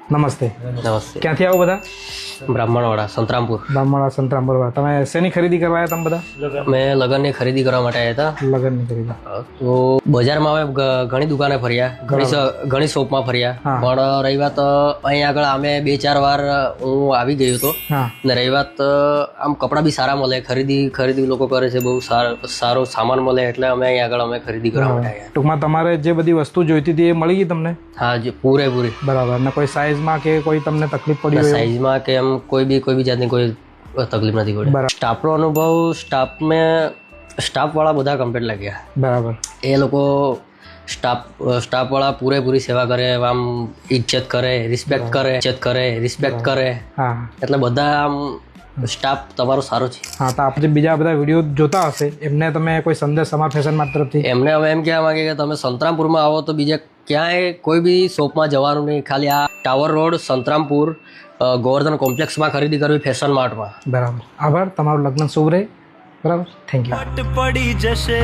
નમસ્તે. નમસ્તે. ક્યાંથી આવો બધા? બ્રાહ્મણવાડા સંતરામપુર. બ્રાહ્મણ સંતરામપુર. તમે શેની ખરીદી કરવા આવ્યા તમે બધા? મેં લગ્નની ખરીદી કરવા માટે આવ્યા હતા. લગ્નની ખરીદી. તો બજારમાં અમે ઘણી દુકાને ફર્યા, ઘણી શોપમાં ફર્યા, હા. પણ રહી વાત અહીં આગળ અમે 2-4 વાર હું આવી ગયો હતો. હા ને રહી વાત આમ કપડાં બી સારા મળે, ખરીદી લોકો કરે છે, બહુ સારો સામાન મળે, એટલે અમે અહીં આગળ અમે ખરીદી કરવા માટે આવ્યા. ટૂંકમાં તમારે જે બધી વસ્તુ જોઈતી હતી એ મળી ગઈ તમને? હા જી, પૂરેપૂરી. બરાબર. અને કોઈ સાઇઝમાં કે કોઈ તમને તકલીફ પડી હોય? સાઈઝમાં કે એમ કોઈ બી જાતની કોઈ તકલીફ નથી પડી. બરાબર. સ્ટાફનો અનુભવ, સ્ટાફવાળા બધા કમ્પ્લીટ લાગ્યા. બરાબર. એ લોકો સ્ટાફવાળા પૂરેપૂરી સેવા કરે, આમ ઇજ્જત કરે, રિસ્પેક્ટ કરે, હા એટલે બધા આમ સ્ટાફ તમારો સારો છે. હા. તો આપણે બીજા બધા વિડીયો જોતા હશે એમને તમે કોઈ સંદેશ અમારા ફેશન માર્ટ તરફથી? એમને હવે એમ કહેવા માંગે કે તમે સંતરામપુરમાં આવો તો બીજે ક્યાંય કોઈ બી શોપમાં જવાનું નહીં, ખાલી આ ટાવર રોડ સંતરામપુર ગોવર્ધન કોમ્પ્લેક્સમાં ખરીદી કરવી, ફેશન માર્ટમાં. બરાબર. આભાર. તમારું લગ્ન શુભ રહે. બરાબર. Thank you. પડી જશે